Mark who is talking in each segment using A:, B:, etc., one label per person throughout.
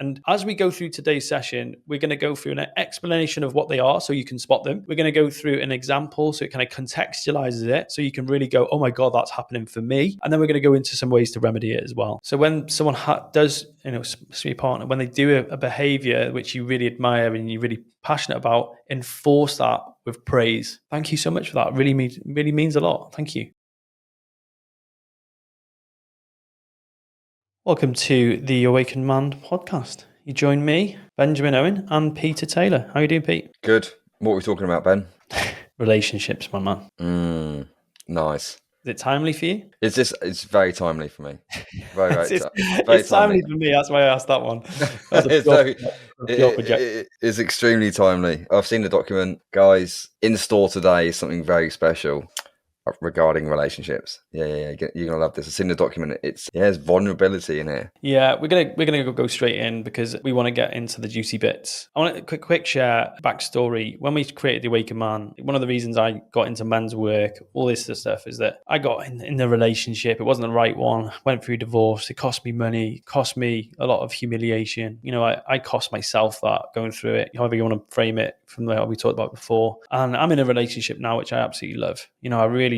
A: And as we go through today's session, we're going to go through an explanation of what they are so you can spot them. We're going to go through an example so it kind of contextualizes it so you can really go, oh my God, that's happening for me. And then we're going to go into some ways to remedy it as well. So when someone does, your partner, when they do a behavior which you really admire and you're really passionate about, enforce that with praise. Thank you so much for that. It really means a lot. Thank you. Welcome to the Awakened Man podcast. You join me, Benjamin Owen, and Peter Taylor. How are you doing, Pete?
B: Good. What are we talking about, Ben?
A: Relationships, my man.
B: Nice.
A: Is it timely for you?
B: It's very timely for me.
A: It's timely for me. That's why I asked that one.
B: It's extremely timely. I've seen the document, guys. In store today is something very special regarding relationships. Yeah. You're gonna love this. I've seen the document. There's vulnerability in here.
A: Yeah, we're gonna go straight in because we want to get into the juicy bits. I want to quick share backstory. When we created the Awakened Man, one of the reasons I got into men's work, all this stuff, is that I got in the relationship. It wasn't the right one. Went through divorce. It cost me money. Cost me a lot of humiliation. I cost myself that going through it. However you want to frame it, from the we talked about before. And I'm in a relationship now, which I absolutely love.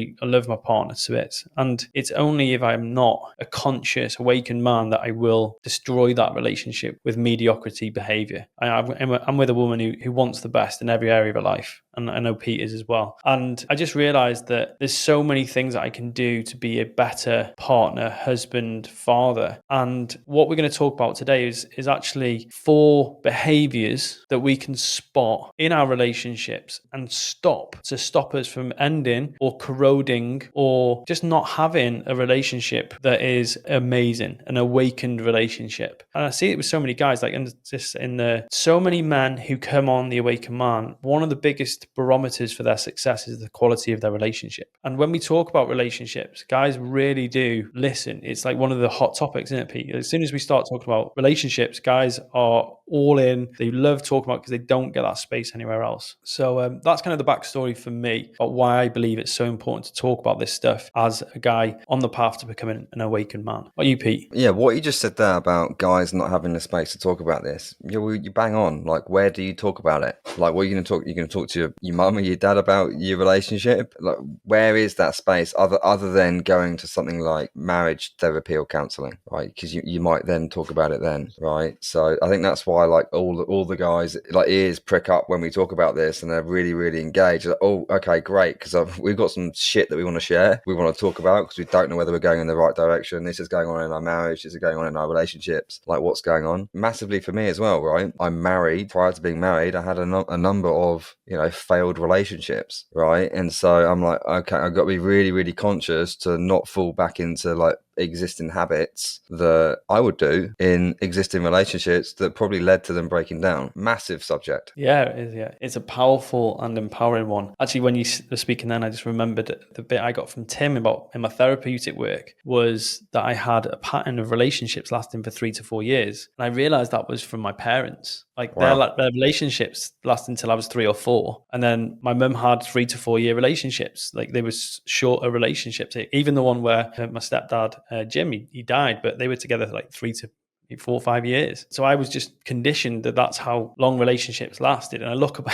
A: I love my partner to bits. And it's only if I'm not a conscious, awakened man that I will destroy that relationship with mediocrity behavior. I'm with a woman who wants the best in every area of her life. And I know Pete is as well. And I just realized that there's so many things that I can do to be a better partner, husband, father. And what we're going to talk about today is actually 4 behaviors that we can spot in our relationships and stop us from ending or corroding or just not having a relationship that is amazing, an awakened relationship. And I see it with so many guys, so many men who come on the Awakened Man. One of the biggest barometers for their success is the quality of their relationship. And when we talk about relationships, guys really do listen. It's like one of the hot topics, isn't it, Pete? As soon as we start talking about relationships, guys are all in. They love talking about it because they don't get that space anywhere else. So that's kind of the backstory for me about why I believe it's so important to talk about this stuff as a guy on the path to becoming an awakened man. What are you, Pete?
B: Yeah, what you just said there about guys not having the space to talk about this, you bang on. Like, where do you talk about it? Like, what are you going to talk? You're going to talk to your mum or your dad about your relationship? Like, where is that space other than going to something like marriage therapy or counselling, right? Because you might then talk about it then, right? So I think that's why like all the guys like ears prick up when we talk about this, and they're really, really engaged. Like, oh, okay, great, because we've got some shit that we want to share, we want to talk about, because we don't know whether we're going in the right direction. This is going on in our marriage, this is going on in our relationships, like what's going on. Massively for me as well, right? I'm married. Prior to being married, I had a number of failed relationships, right? And so I'm like, okay, I've got to be really, really conscious to not fall back into like existing habits that I would do in existing relationships that probably led to them breaking down. Massive subject.
A: Yeah, it is. Yeah, it's a powerful and empowering one. Actually, when you were speaking then, I just remembered the bit I got from Tim about in my therapeutic work was that I had a pattern of relationships lasting for 3 to 4 years. And I realized that was from my parents. Like
B: Wow.
A: their relationships lasted until I was 3 or 4. And then my mum had 3 to 4 year relationships. Like they were shorter relationships. Even the one where my stepdad, Jim, he died, but they were together for like 4 or 5 years. So I was just conditioned that that's how long relationships lasted. And I look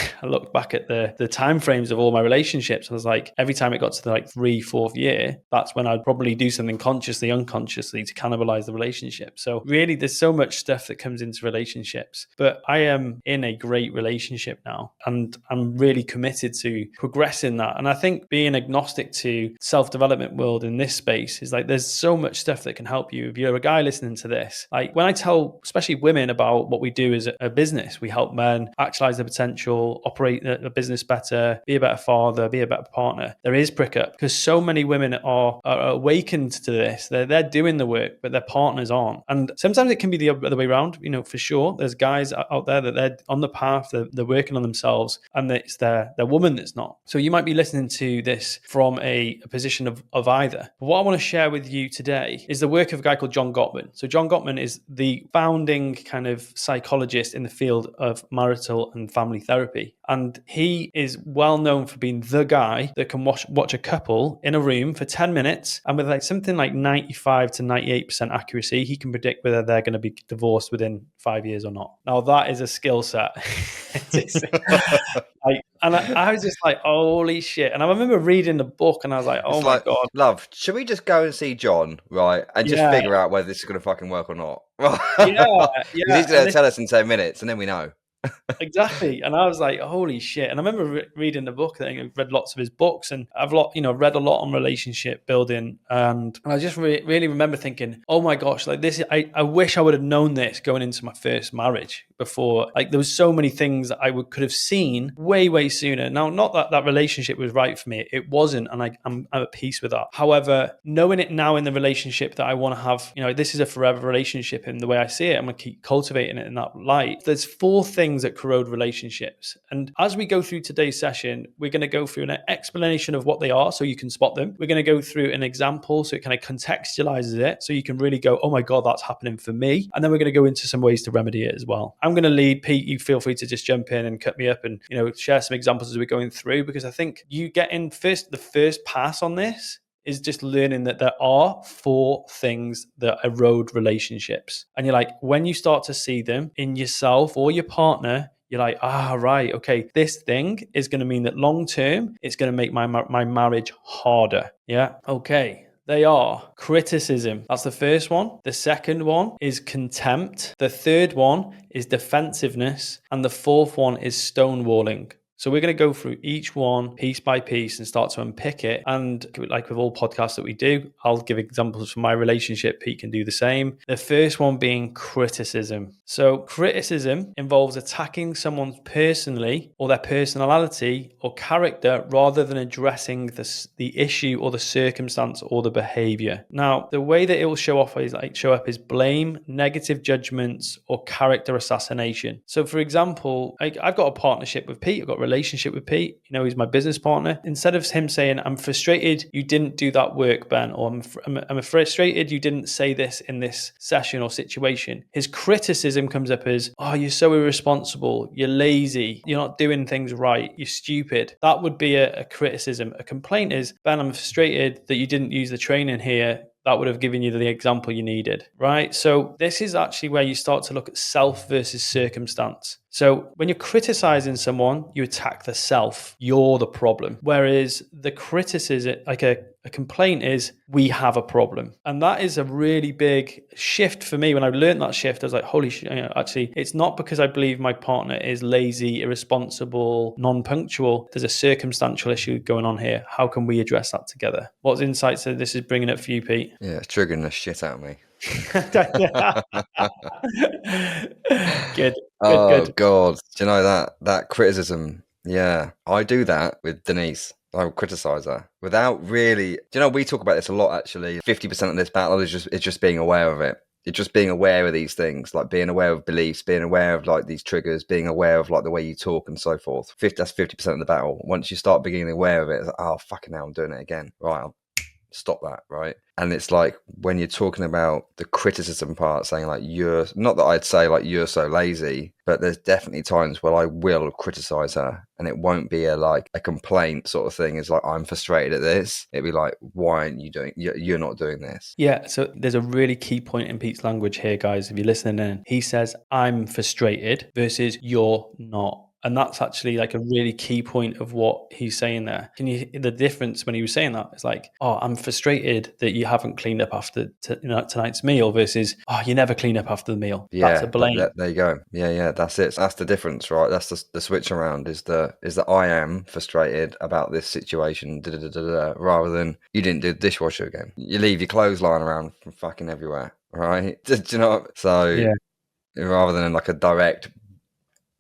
A: back at the time frames of all my relationships. I was like, every time it got to the like 3, 4th year, that's when I'd probably do something consciously, unconsciously to cannibalize the relationship. So really, there's so much stuff that comes into relationships. But I am in a great relationship now, and I'm really committed to progressing that. And I think being agnostic to self-development world in this space is like, there's so much stuff that can help you. If you're a guy listening to this, like when I tell especially women about what we do as a business, we help men actualize their potential, operate a business better, be a better father, be a better partner. There is prick up because so many women are awakened to this. They're doing the work, but their partners aren't. And sometimes it can be the other way around, for sure. There's guys out there that they're on the path, they're working on themselves, and it's their woman that's not. So you might be listening to this from a position of either. But what I want to share with you today is the work of a guy called John Gottman. So John Gottman is the founding kind of psychologist in the field of marital and family therapy. And he is well known for being the guy that can watch a couple in a room for 10 minutes. And with like something like 95 to 98% accuracy, he can predict whether they're going to be divorced within 5 years or not. Now, that is a skill set. I was just like, holy shit. And I remember reading the book and I was like, oh
B: It's
A: my
B: like,
A: God.
B: love, should we just go and see John, right? And just
A: Yeah.
B: figure out whether this is going to fucking work or not?
A: Yeah.
B: Because he's going to tell us in 10 minutes and then we know.
A: Exactly. And I was like, holy shit. And I remember reading the book. I've read lots of his books and I've read a lot on relationship building. And I just really remember thinking, oh my gosh, like this, I wish I would have known this going into my first marriage before. Like there was so many things that I could have seen way sooner. Now, not that that relationship was right for me. It wasn't. And I'm at peace with that. However, knowing it now in the relationship that I want to have, this is a forever relationship in the way I see it. I'm going to keep cultivating it in that light. There's 4 things that corrode relationships. And as we go through today's session, we're going to go through an explanation of what they are so you can spot them. We're going to go through an example so it kind of contextualizes it so you can really go, oh my God, that's happening for me. And then we're going to go into some ways to remedy it as well. I'm going to lead. Pete, you feel free to just jump in and cut me up and share some examples as we're going through, because I think you get in the first pass on this is just learning that there are 4 things that erode relationships. And you're like, when you start to see them in yourself or your partner, you're like, right, okay, this thing is going to mean that long term, it's going to make my marriage harder. Yeah, okay. They are criticism. That's the first one. The second one is contempt. The third one is defensiveness. And the fourth one is stonewalling. So we're going to go through each one piece by piece and start to unpick it. And like with all podcasts that we do, I'll give examples from my relationship. Pete can do the same. The first one being criticism. So criticism involves attacking someone personally or their personality or character rather than addressing the issue or the circumstance or the behavior. Now, the way that it will show up is blame, negative judgments, or character assassination. So for example, I've got a partnership with Pete. I've got a relationship with Pete. He's my business partner. Instead of him saying, I'm frustrated you didn't do that work, Ben, or I'm frustrated you didn't say this in this session or situation, his criticism comes up as, oh, you're so irresponsible, you're lazy, you're not doing things right, you're stupid. That would be a criticism. A complaint is, Ben, I'm frustrated that you didn't use the training here. That would have given you the example you needed, right? So this is actually where you start to look at self versus circumstance. So when you're criticizing someone, you attack the self. You're the problem. Whereas the criticism, like a complaint is, we have a problem. And that is a really big shift for me. When I learned that shift, I was like, holy shit, actually, it's not because I believe my partner is lazy, irresponsible, non-punctual. There's a circumstantial issue going on here. How can we address that together? What insights this is bringing up for you, Pete?
B: Yeah, it's triggering the shit out of me.
A: Good.
B: Oh God, do you know that criticism? Yeah, I do that with Denise. I will criticize her without really. Do you know, we talk about this a lot actually. 50% of this battle is just being aware of it. It's just being aware of these things, like being aware of beliefs, being aware of like these triggers, being aware of like the way you talk and so forth. That's 50% of the battle. Once you start being aware of it, it's like, oh fucking hell, I'm doing it again. Right, I'll stop that, right? And it's like when you're talking about the criticism part, saying like, you're not that I'd say like you're so lazy, but there's definitely times where I will criticize her and it won't be a complaint sort of thing. It's like, I'm frustrated at this. It'd be like, why aren't you doing, you're not doing this?
A: Yeah. So there's a really key point in Pete's language here, guys. If you're listening in, he says, I'm frustrated versus you're not. And that's actually like a really key point of what he's saying there. The difference when he was saying that is like, oh, I'm frustrated that you haven't cleaned up after tonight's meal versus, oh, you never clean up after the meal.
B: Yeah,
A: that's a blame.
B: There you go. Yeah, that's it. That's the difference, right? That's the switch around is that I am frustrated about this situation, rather than you didn't do the dishwasher again. You leave your clothes lying around from fucking everywhere, right? Do you know? So yeah. Rather than like a direct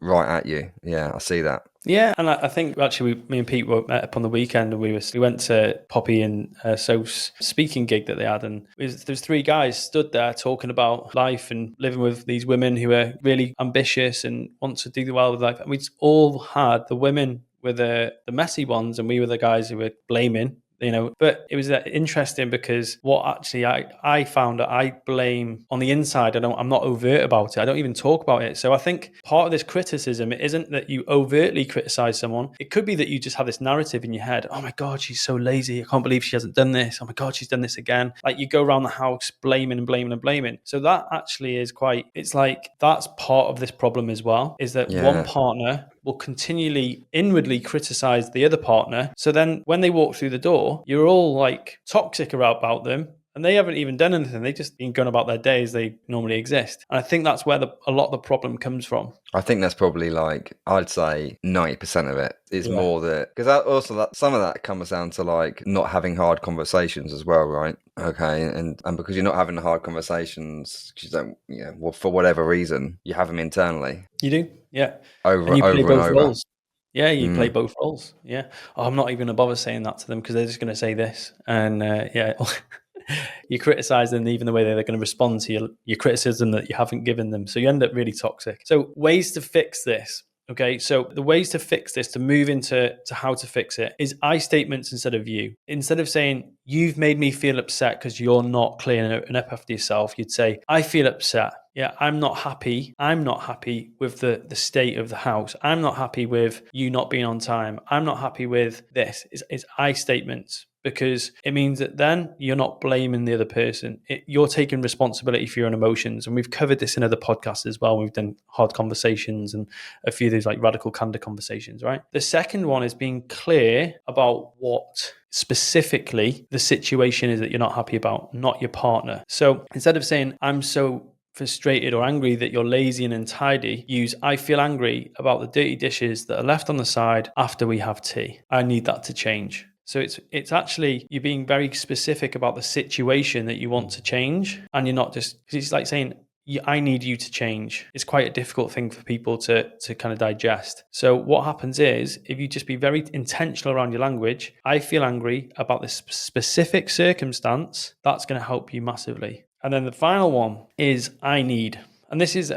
B: right at you. Yeah, I see that.
A: Yeah, and I think actually me and Pete met up on the weekend and we went to Poppy and Soph's speaking gig that they had, and there's 3 guys stood there talking about life and living with these women who are really ambitious and want to do well with life. And we all had the women were the messy ones and we were the guys who were blaming. But it was interesting because what actually I found that I blame on the inside. I'm not overt about it. I don't even talk about it. So I think part of this criticism, it isn't that you overtly criticize someone. It could be that you just have this narrative in your head. Oh my God, she's so lazy. I can't believe she hasn't done this. Oh my God, she's done this again. Like you go around the house blaming and blaming and blaming. So that actually is it's like that's part of this problem as well, is that one partner will continually inwardly criticize the other partner. So then when they walk through the door, you're all like toxic about them. And they haven't even done anything. They've just been going about their day as they normally exist. And I think that's where a lot of the problem comes from.
B: I think that's probably like, I'd say 90% of it is more that, because some of that comes down to like not having hard conversations as well, right? Okay. And because you're not having the hard conversations, you don't, well, for whatever reason, you have them internally.
A: You do? Yeah.
B: Over
A: and you play both
B: over.
A: roles. Yeah, you play both roles. Yeah. Oh, I'm not even going to bother saying that to them because they're just going to say this. And you criticize them even the way they're going to respond to your criticism that you haven't given them. So you end up really toxic. So ways to fix this. Okay, so the ways to fix this, to move into how to fix it, is I statements instead of you. Instead of saying, you've made me feel upset because you're not clearing up after yourself, you'd say, I feel upset. Yeah, I'm not happy. I'm not happy with the state of the house. I'm not happy with you not being on time. I'm not happy with this. It's I statements. Because it means that then you're not blaming the other person. You're taking responsibility for your own emotions. And we've covered this in other podcasts as well. We've done hard conversations and a few of these like radical candor conversations, right? The second one is being clear about what specifically the situation is that you're not happy about, not your partner. So instead of saying, I'm so frustrated or angry that you're lazy and untidy, use I feel angry about the dirty dishes that are left on the side after we have tea. I need that to change. So it's actually you're being very specific about the situation that you want to change, and you're not just, because it's like saying, I need you to change. It's quite a difficult thing for people to kind of digest. So what happens is, if you just be very intentional around your language, I feel angry about this specific circumstance, that's going to help you massively. And then the final one is I need. And this is,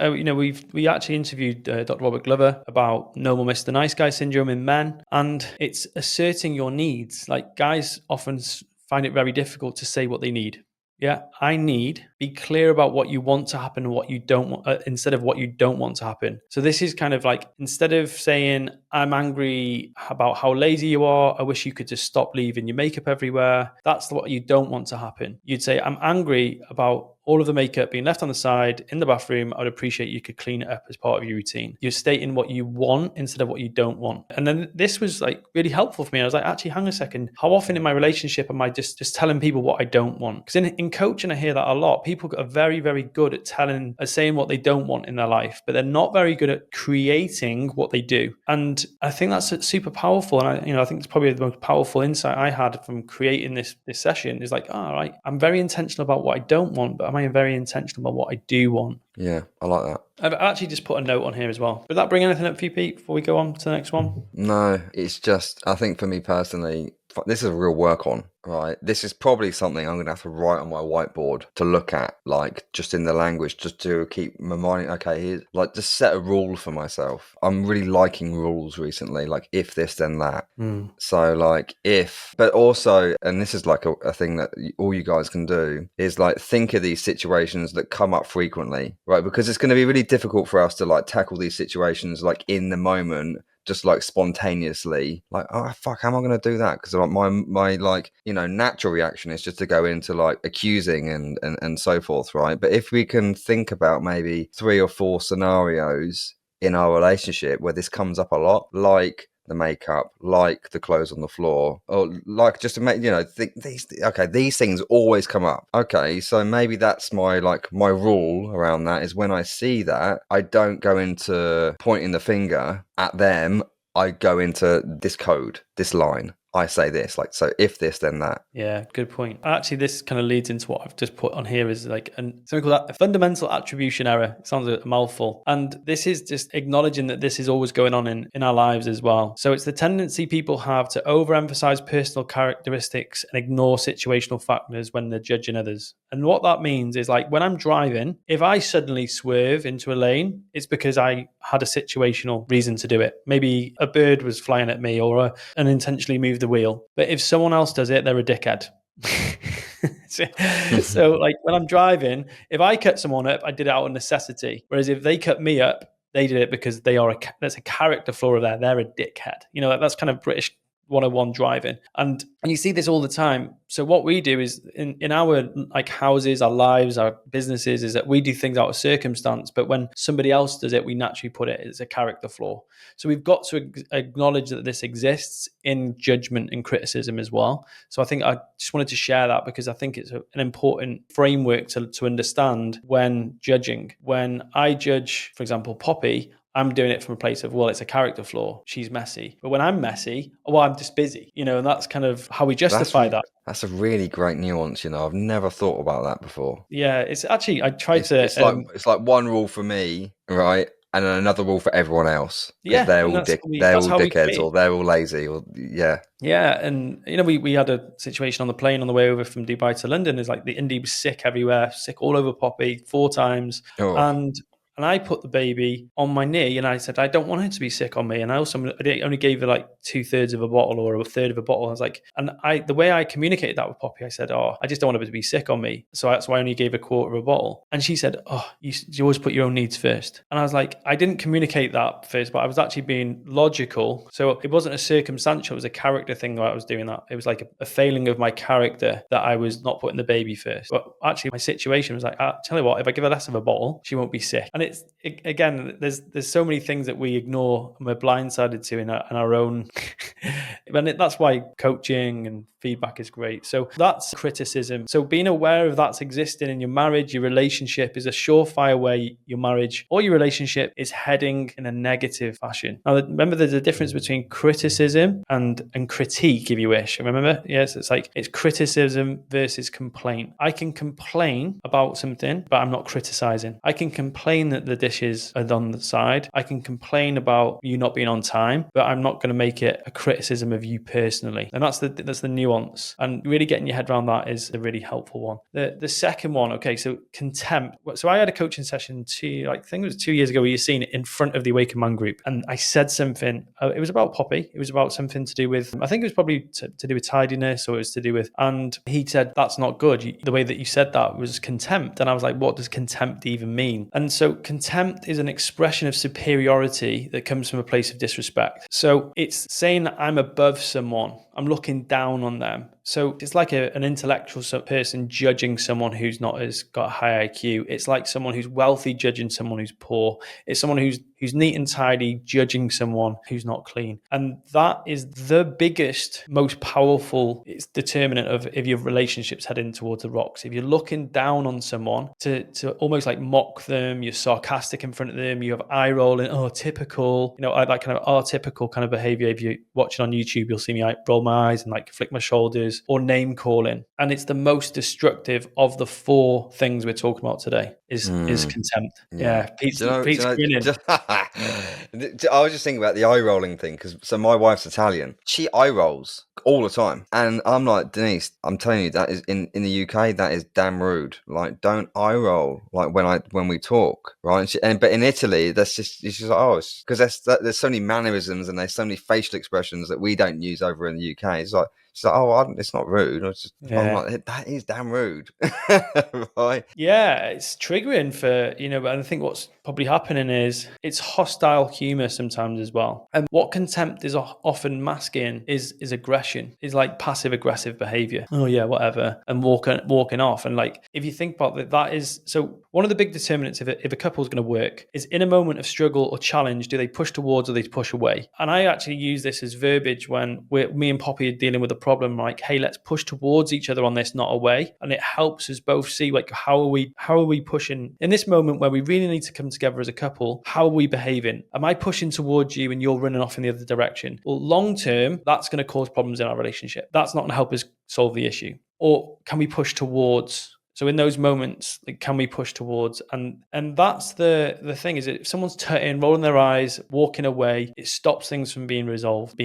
A: we actually interviewed Dr. Robert Glover about normal Mr. Nice Guy syndrome in men, and it's asserting your needs. Like guys often find it very difficult to say what they need. Yeah, I need, be clear about what you want to happen and what you don't want, instead of what you don't want to happen. So this is kind of like, instead of saying, I'm angry about how lazy you are, I wish you could just stop leaving your makeup everywhere. That's what you don't want to happen. You'd say, I'm angry about all of the makeup being left on the side in the bathroom. I would appreciate you could clean it up as part of your routine. You're stating what you want instead of what you don't want. And then this was like really helpful for me. I was like, actually, hang on a second. How often in my relationship am I just telling people what I don't want? Because in coaching, I hear that a lot. People are very, very good at saying what they don't want in their life, but they're not very good at creating what they do. And I think that's super powerful. And I think it's probably the most powerful insight I had from creating this session is like, all right, I'm very intentional about what I don't want, but am I very intentional about what I do want?
B: Yeah, I like that.
A: I've actually just put a note on here as well. Would that bring anything up for you, Pete, before we go on to the next one?
B: No, it's just, I think for me personally, this is a real work on, right? This is probably something I'm going to have to write on my whiteboard to look at, like just in the language, just to keep reminding, okay, here's like just set a rule for myself. I'm really liking rules recently, like if this, then that. So like if, but also, and this is like a thing that all you guys can do is like think of these situations that come up frequently, right? Because it's going to be really difficult for us to like tackle these situations like in the moment, just like spontaneously, like, oh fuck, how am I going to do that? Because my like, natural reaction is just to go into like accusing and so forth, right? But if we can think about maybe 3 or 4 scenarios in our relationship where this comes up a lot, like the makeup, like the clothes on the floor, or like just to make think these things always come up. Okay, so maybe that's my rule around that is when I see that, I don't go into pointing the finger at them. I go into this code, this line. I say this, like, so if this, then that.
A: Yeah, good point. Actually, this kind of leads into what I've just put on here is like something called a fundamental attribution error. It sounds a mouthful. And this is just acknowledging that this is always going on in our lives as well. So it's the tendency people have to overemphasize personal characteristics and ignore situational factors when they're judging others. And what that means is like when I'm driving, if I suddenly swerve into a lane, it's because I had a situational reason to do it. Maybe a bird was flying at me or unintentionally moved move the wheel. But if someone else does it, they're a dickhead. So like when I'm driving, if I cut someone up, I did it out of necessity. Whereas if they cut me up, they did it because that's a character flaw of theirs. They're a dickhead. That's kind of British 101 driving. And you see this all the time. So what we do is in our like houses, our lives, our businesses, is that we do things out of circumstance. But when somebody else does it, we naturally put it as a character flaw. So we've got to acknowledge that this exists in judgment and criticism as well. So I think I just wanted to share that because I think it's an important framework to understand when judging. When I judge, for example, Poppy, I'm doing it from a place of, well, it's a character flaw. She's messy. But when I'm messy, well, I'm just busy, and that's kind of how we justify that.
B: That's a really great nuance, I've never thought about that before.
A: Yeah, it's actually, I tried to...
B: It's like one rule for me, right? And then another rule for everyone else.
A: Yeah.
B: They're all dickheads or they're all lazy or, yeah.
A: Yeah, and we had a situation on the plane on the way over from Dubai to London. It's like the Indy was sick everywhere, sick all over Poppy 4 times.
B: Oh.
A: And I put the baby on my knee and I said, I don't want her to be sick on me. And I only gave her like 2/3 of a bottle or 1/3 of a bottle. I was like, the way I communicated that with Poppy, I said, I just don't want her to be sick on me. So that's why I only gave a 1/4 of a bottle. And she said, you always put your own needs first. And I was like, I didn't communicate that first, but I was actually being logical. So it wasn't a circumstantial, it was a character thing that I was doing that. It was like a failing of my character that I was not putting the baby first. But actually my situation was like, tell you what, if I give her less of a bottle, she won't be sick. And again, there's so many things that we ignore and we're blindsided to in our own. And that's why coaching and feedback is great. So that's criticism. So being aware of that's existing in your marriage, your relationship is a surefire way your marriage or your relationship is heading in a negative fashion. Now, remember, there's a difference between criticism and critique, if you wish. Remember? Yes, it's criticism versus complaint. I can complain about something, but I'm not criticizing. I can complain that the dishes are on the side. I can complain about you not being on time, but I'm not going to make it a criticism of you personally. And that's the nuance. And really getting your head around that is a really helpful one. The second one, okay, so contempt. So I had a coaching session I think it was 2 years ago, where you've seen it in front of the Awakened Man group. And I said something, it was about Poppy. It was about something to do with, I think it was probably to do with tidiness, or it was to do with, and he said, that's not good. The way that you said that was contempt. And I was like, what does contempt even mean? And so contempt is an expression of superiority that comes from a place of disrespect. So it's saying that I'm above someone. I'm looking down on them. So it's like an intellectual person judging someone who's not got a high IQ. It's like someone who's wealthy judging someone who's poor. It's someone who's neat and tidy judging someone who's not clean. And that is the biggest, most powerful determinant of if your relationship's heading towards the rocks. If you're looking down on someone to almost like mock them, you're sarcastic in front of them, you have eye rolling, typical, that kind of artypical kind of behavior. If you're watching on YouTube, you'll see me roll my eyes and like flick my shoulders, or name calling. And it's the most destructive of the 4 things we're talking about today is contempt. Yeah. Pete's grinning.
B: I was just thinking about the eye rolling thing, so my wife's Italian. She eye rolls all the time. And I'm like, Denise, I'm telling you, that is in the UK, that is damn rude. Like, don't eye roll like when we talk, right? But in Italy, that's just, it's just like, it's because there's so many mannerisms and there's so many facial expressions that we don't use over in the UK. It's like, it's not rude. I'm like, that is damn rude. Right?
A: Yeah, it's triggering for, but I think what's probably happening is it's hostile humor sometimes as well. And what contempt is often masking is aggression, is like passive aggressive behavior. Oh yeah, whatever. And walking off. And like, if you think about that is, so one of the big determinants if a couple is going to work is in a moment of struggle or challenge, do they push towards or they push away? And I actually use this as verbiage when me and Poppy are dealing with a problem, like, hey, let's push towards each other on this, not away. And it helps us both see, like, how are we pushing in this moment where we really need to come together as a couple? How are we behaving? Am I pushing towards you and you're running off in the other direction? Well, long term, that's going to cause problems in our relationship. That's not going to help us solve the issue. Or can we push towards So in those moments, like, can we push towards? And that's the thing, is if someone's tutting, rolling their eyes, walking away, it stops things from being resolved.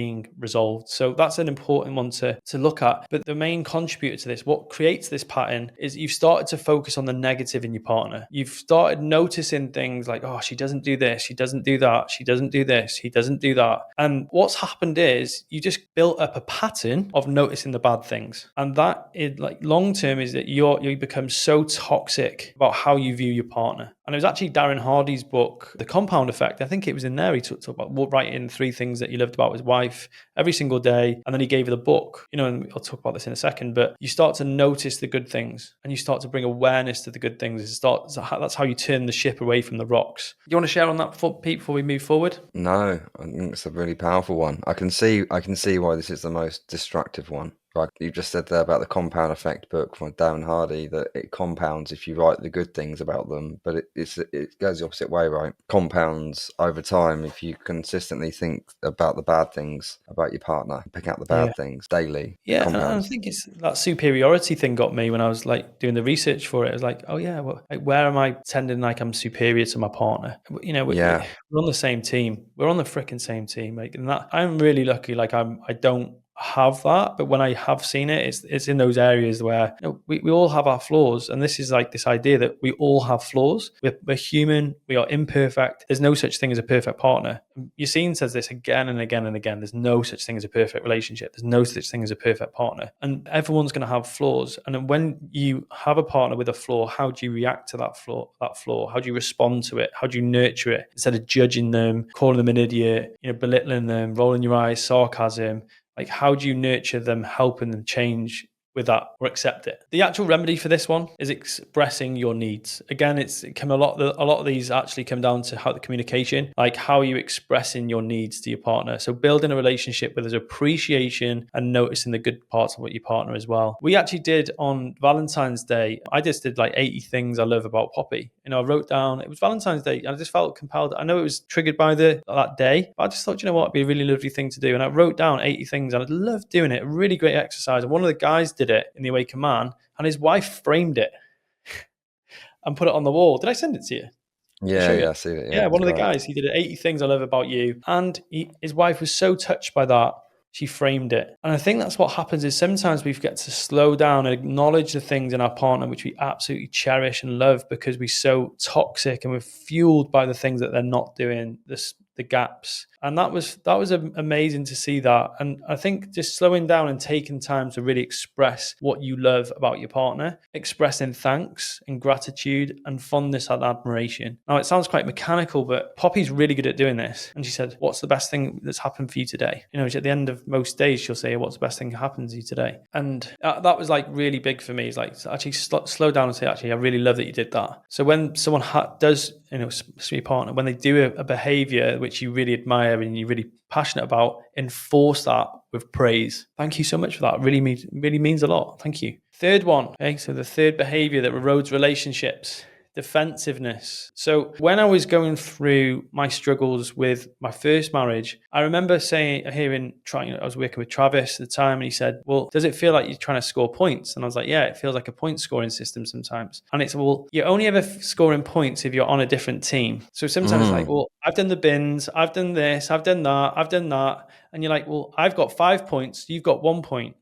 A: So that's an important one to look at. But the main contributor to this, what creates this pattern, is you've started to focus on the negative in your partner. You've started noticing things like, oh, she doesn't do this, she doesn't do that, she doesn't do this, he doesn't do that. And what's happened is you just built up a pattern of noticing the bad things. And that is, like, long term, is that you become so toxic about how you view your partner. And it was actually Darren Hardy's book, The Compound Effect. I think it was in there. He talked about writing 3 things that he loved about his wife every single day. And then he gave her the book, and I'll talk about this in a second, but you start to notice the good things and you start to bring awareness to the good things. That's how you turn the ship away from the rocks. You want to share on that, Pete, before we move forward?
B: No, I think it's a really powerful one. I can see why this is the most destructive one. Like you just said there about the Compound Effect book from Darren Hardy, that it compounds if you write the good things about them, but it goes the opposite way, right? Compounds over time if you consistently think about the bad things about your partner, pick out the bad things daily.
A: Yeah, and I think it's that superiority thing got me when I was like doing the research for it. I was like, oh yeah, well, like, where am I pretending like I'm superior to my partner? We're on the same team. We're on the freaking same team. Like, and that, I'm really lucky. Like I don't have that, but when I have seen it, it's in those areas where we all have our flaws, and this is like this idea that we all have flaws. We're human, we are imperfect. There's no such thing as a perfect partner. Yassine says this again and again and again. There's no such thing as a perfect relationship. There's no such thing as a perfect partner, and everyone's going to have flaws. And when you have a partner with a flaw, how do you react to that flaw? How do you respond to it? How do you nurture it instead of judging them, calling them an idiot, belittling them, rolling your eyes, sarcasm? Like, how do you nurture them, helping them change with that, or accept it? The actual remedy for this one is expressing your needs. Again, a lot of these actually come down to how the communication, like how are you expressing your needs to your partner. So building a relationship where there's appreciation and noticing the good parts of what your partner as well. We actually did on Valentine's Day, I just did like 80 things I love about Poppy. I wrote down, it was Valentine's Day, and I just felt compelled. I know it was triggered by that day, but I just thought, what, it'd be a really lovely thing to do. And I wrote down 80 things, and I loved doing it. A really great exercise. And one of the guys did it in the Awakened Man, and his wife framed it and put it on the wall. Did I send it to you?
B: Yeah, I see it.
A: Yeah, one of the guys, he did 80 things I love about you. And his wife was so touched by that, she framed it. And I think that's what happens, is sometimes we forget to slow down and acknowledge the things in our partner which we absolutely cherish and love, because we're so toxic and we're fueled by the things that they're not doing, the gaps. And that was amazing to see that. And I think just slowing down and taking time to really express what you love about your partner, expressing thanks and gratitude and fondness and admiration. Now, it sounds quite mechanical, but Poppy's really good at doing this. And she said, what's the best thing that's happened for you today? At the end of most days, she'll say, what's the best thing that happened to you today? And that was like really big for me. It's like, actually slow down and say, actually, I really love that you did that. So when someone does, your partner, when they do a behavior which you really admire and you're really passionate about, enforce that with praise. Thank you so much for that. Really means a lot. Thank you. Third one. Okay, so the third behavior that erodes relationships: defensiveness. So when I was going through my struggles with my first marriage, I remember I was working with Travis at the time, and he said, well, does it feel like you're trying to score points? And I was like, yeah, it feels like a point scoring system sometimes. And it's, well, you're only ever scoring points if you're on a different team. So sometimes it's like, well, I've done the bins, I've done this, I've done that. And you're like, well, I've got 5 points, you've got 1 point.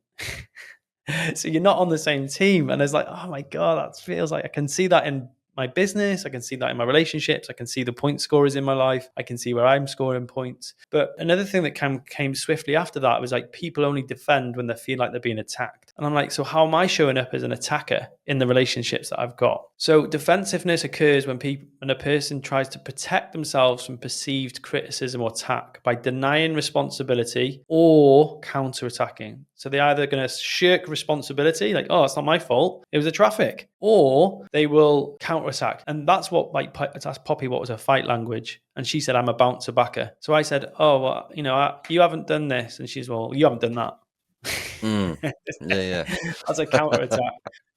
A: So you're not on the same team. And it's like, oh my God, that feels like, I can see that in my business, I can see that in my relationships, I can see the point scorers in my life, I can see where I'm scoring points. But another thing that came swiftly after that was like, people only defend when they feel like they're being attacked. And I'm like, so how am I showing up as an attacker in the relationships that I've got? So defensiveness occurs when a person tries to protect themselves from perceived criticism or attack by denying responsibility or counterattacking. So they're either going to shirk responsibility, like, oh, it's not my fault, it was the traffic, or they will counterattack. And that's what, like, asked Poppy what was her fight language. And she said, I'm a bouncer backer. So I said, oh, well, you haven't done this. And she's, well, you haven't done that.
B: Yeah.
A: That's a counterattack.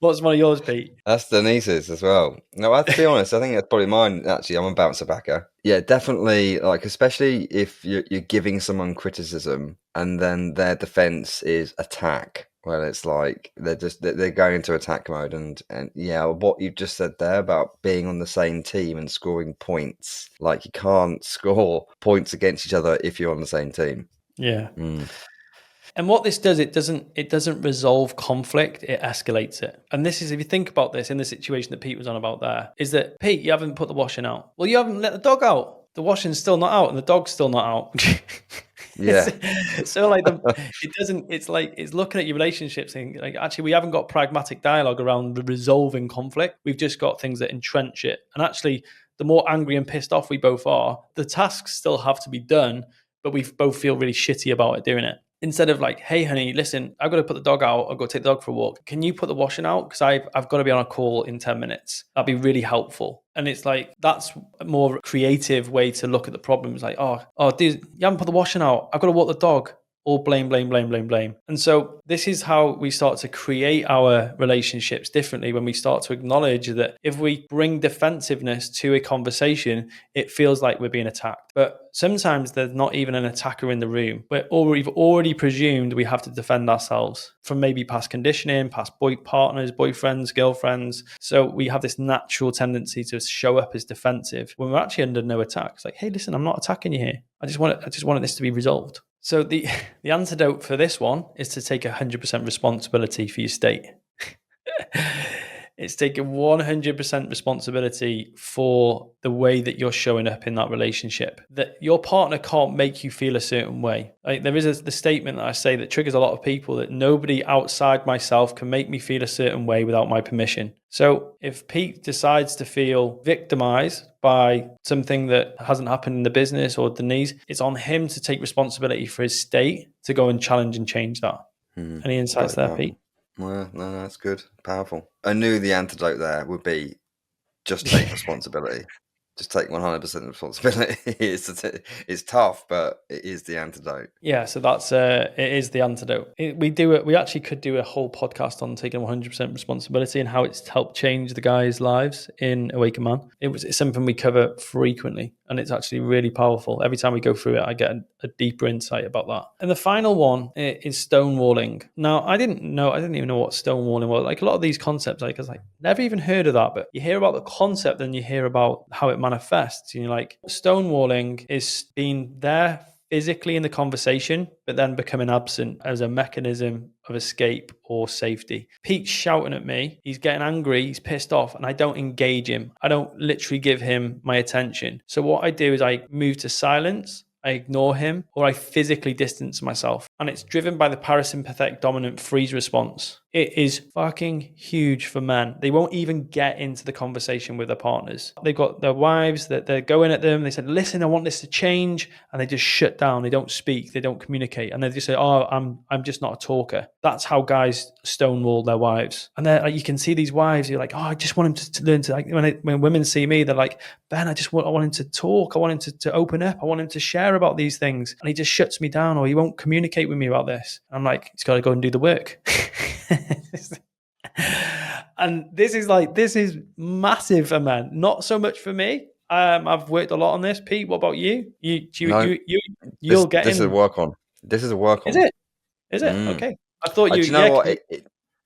A: What's one of yours, Pete?
B: That's Denise's as well. No, I have to be honest, I think that's probably mine. Actually, I'm a bouncer backer. Yeah, definitely. Like, especially if you're giving someone criticism and then their defense is attack Well, it's like they're going into attack mode, and yeah, what you've just said there about being on the same team and scoring points, like you can't score points against each other if you're on the same team.
A: Yeah.
B: Mm.
A: And what this does, it doesn't resolve conflict, it escalates it. And this is, if you think about this in the situation that Pete was on about there, is that, Pete, you haven't put the washing out. Well, you haven't let the dog out. The washing's still not out and the dog's still not out.
B: Yeah.
A: So like it doesn't, it's like, it's looking at your relationships and like, actually, we haven't got pragmatic dialogue around the resolving conflict. We've just got things that entrench it. And actually, the more angry and pissed off we both are, the tasks still have to be done, but we both feel really shitty about it doing it. Instead of like, hey, honey, listen, I've got to put the dog out. I've got to take the dog for a walk. Can you put the washing out? Because I've got to be on a call in 10 minutes. That'd be really helpful. And it's like, that's a more creative way to look at the problem. It's like, oh, dude, you haven't put the washing out. I've got to walk the dog. All blame. And so this is how we start to create our relationships differently, when we start to acknowledge that if we bring defensiveness to a conversation, it feels like we're being attacked. But sometimes there's not even an attacker in the room. We've already presumed we have to defend ourselves from maybe past conditioning, past partners, boyfriends, girlfriends. So we have this natural tendency to show up as defensive when we're actually under no attack. It's like, hey, listen, I'm not attacking you here. I just wanted this to be resolved. So the antidote for this one is to take 100% responsibility for your state. It's taking 100% responsibility for the way that you're showing up in that relationship. That your partner can't make you feel a certain way. Like there is the statement that I say that triggers a lot of people, that nobody outside myself can make me feel a certain way without my permission. So if Pete decides to feel victimized by something that hasn't happened in the business or Denise, it's on him to take responsibility for his state to go and challenge and change that. Any insights there, Pete?
B: Well, no, that's good. Powerful. I knew the antidote there would be just take responsibility. Just take 100% responsibility. It's tough, but it is the antidote.
A: Yeah, so that's it is the antidote. We actually could do a whole podcast on taking 100% responsibility and how it's helped change the guys' lives in Awaken Man. It's something we cover frequently, and it's actually really powerful. Every time we go through it, I get a deeper insight about that. And the final one is stonewalling. Now, I didn't even know what stonewalling was. Like a lot of these concepts, I was like, never even heard of that. But you hear about the concept, and you hear about how it manifests. And you're like, stonewalling is being there physically in the conversation, but then becoming absent as a mechanism of escape or safety. Pete's shouting at me. He's getting angry. He's pissed off, and I don't engage him. I don't literally give him my attention. So what I do is I move to silence. I ignore him, or I physically distance myself. And it's driven by the parasympathetic dominant freeze response. It is fucking huge for men. They won't even get into the conversation with their partners. They've got their wives that they're going at them. They said, listen, I want this to change. And they just shut down. They don't speak. They don't communicate. And they just say, oh, I'm just not a talker. That's how guys stonewall their wives. And then you can see these wives, you're like, oh, I just want him to learn to, like, when women see me, they're like, Ben, I want him to talk. I want him to open up. I want him to share about these things. And he just shuts me down, or he won't communicate with me about this. I'm like, he's got to go and do the work. And this is massive for men. Not so much for me. I've worked a lot on this. Pete, what about you? You'll get in.
B: This is a work on. This is a work on.
A: Is it? Is it? Okay. I thought you.
B: Do you know what?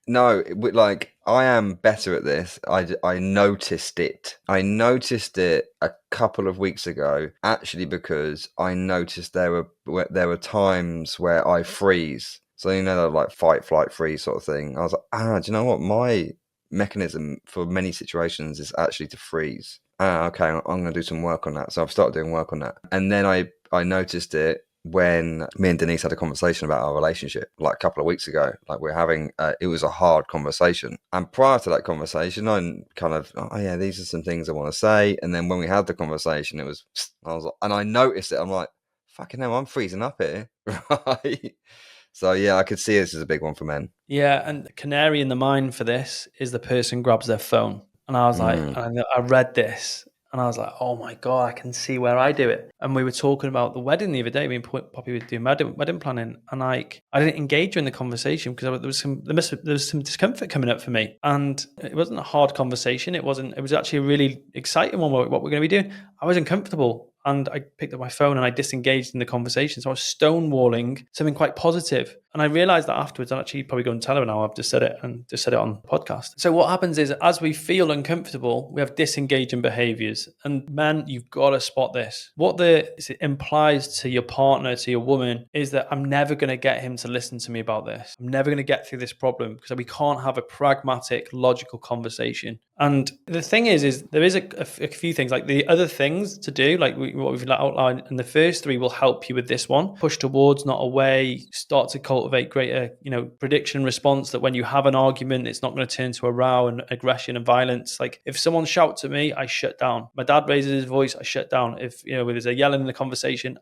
B: No, like I am better at this. I noticed it. I noticed it a couple of weeks ago, actually, because I noticed there were times where I freeze. So like fight, flight, freeze sort of thing. I was like, do you know what? My mechanism for many situations is actually to freeze. Okay, I'm going to do some work on that. So I've started doing work on that, and then I noticed it when me and Denise had a conversation about our relationship like a couple of weeks ago. Like we're having it was a hard conversation, and prior to that conversation I kind of, oh yeah, these are some things I want to say, and then when we had the conversation, I noticed it. I'm like, fucking hell, I'm freezing up here. Right. So yeah, I could see this as a big one for men.
A: Yeah, and the canary in the mine for this is the person grabs their phone. And I was like, I read this, and I was like, oh my God, I can see where I do it. And we were talking about the wedding the other day. Me and Poppy were doing wedding planning, and like I didn't engage her in the conversation because there was some discomfort coming up for me, and it wasn't a hard conversation. It was actually a really exciting one. What we're going to be doing. I was uncomfortable, and I picked up my phone and I disengaged in the conversation. So I was stonewalling something quite positive. And I realized that afterwards, I'll actually probably go and tell her now I've just said it on the podcast. So what happens is, as we feel uncomfortable, we have disengaging behaviors. And men, you've got to spot this. What it implies to your partner, to your woman, is that I'm never going to get him to listen to me about this. I'm never going to get through this problem because we can't have a pragmatic, logical conversation. And the thing is there is a few things, like the other things to do, like what we've outlined, and the first three will help you with this one. Push towards, not away. Start to cultivate greater, prediction response, that when you have an argument, it's not going to turn to a row and aggression and violence. Like if someone shouts at me, I shut down. My dad raises his voice, I shut down. If there's a yelling in the conversation,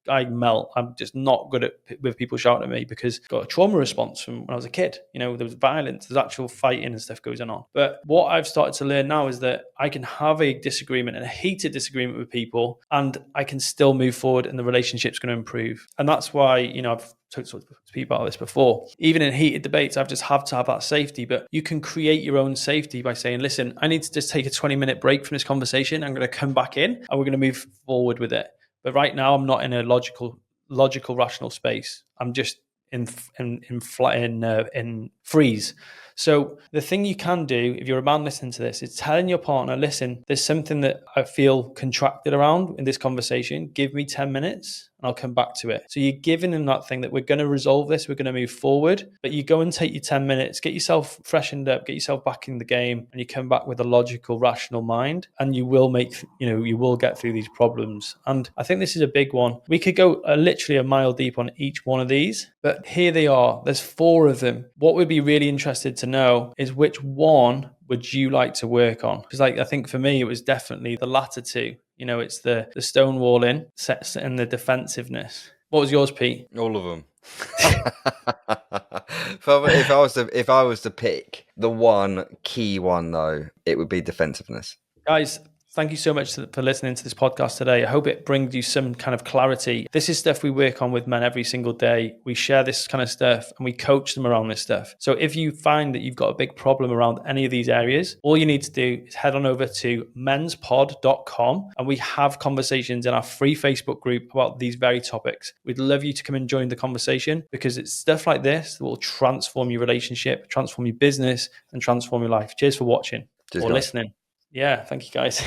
A: I melt. I'm just not good with people shouting at me because I got a trauma response from when I was a kid. There was violence, there's actual fighting and stuff goes on. But what I've started to learn now is that I can have a disagreement and a heated disagreement with people, and I can still move forward, and the relationship's going to improve. And that's why I've talked to people about this before. Even in heated debates, I've just have to have that safety. But you can create your own safety by saying, listen, I need to just take a 20-minute break from this conversation. I'm going to come back in and we're going to move forward with it. But right now, I'm not in a logical, rational space. I'm just in freeze. So the thing you can do, if you're a man listening to this, is telling your partner, listen, there's something that I feel contracted around in this conversation. Give me 10 minutes and I'll come back to it. So you're giving them that thing that we're going to resolve this, we're going to move forward, but you go and take your 10 minutes, get yourself freshened up, get yourself back in the game, and you come back with a logical, rational mind, and you will you will get through these problems. And I think this is a big one. We could go literally a mile deep on each one of these, but here they are. There's 4 of them. What we'd be really interested to know is which one would you like to work on? Because I think for me, it was definitely the latter 2. It's the stonewalling and the defensiveness. What was yours, Pete?
B: All of them. if I was to pick the one key one, though, it would be defensiveness.
A: Guys, thank you so much for listening to this podcast today. I hope it brings you some kind of clarity. This is stuff we work on with men every single day. We share this kind of stuff and we coach them around this stuff. So if you find that you've got a big problem around any of these areas, all you need to do is head on over to menspod.com, and we have conversations in our free Facebook group about these very topics. We'd love you to come and join the conversation, because it's stuff like this that will transform your relationship, transform your business, and transform your life. Cheers for watching or listening. Yeah, thank you guys.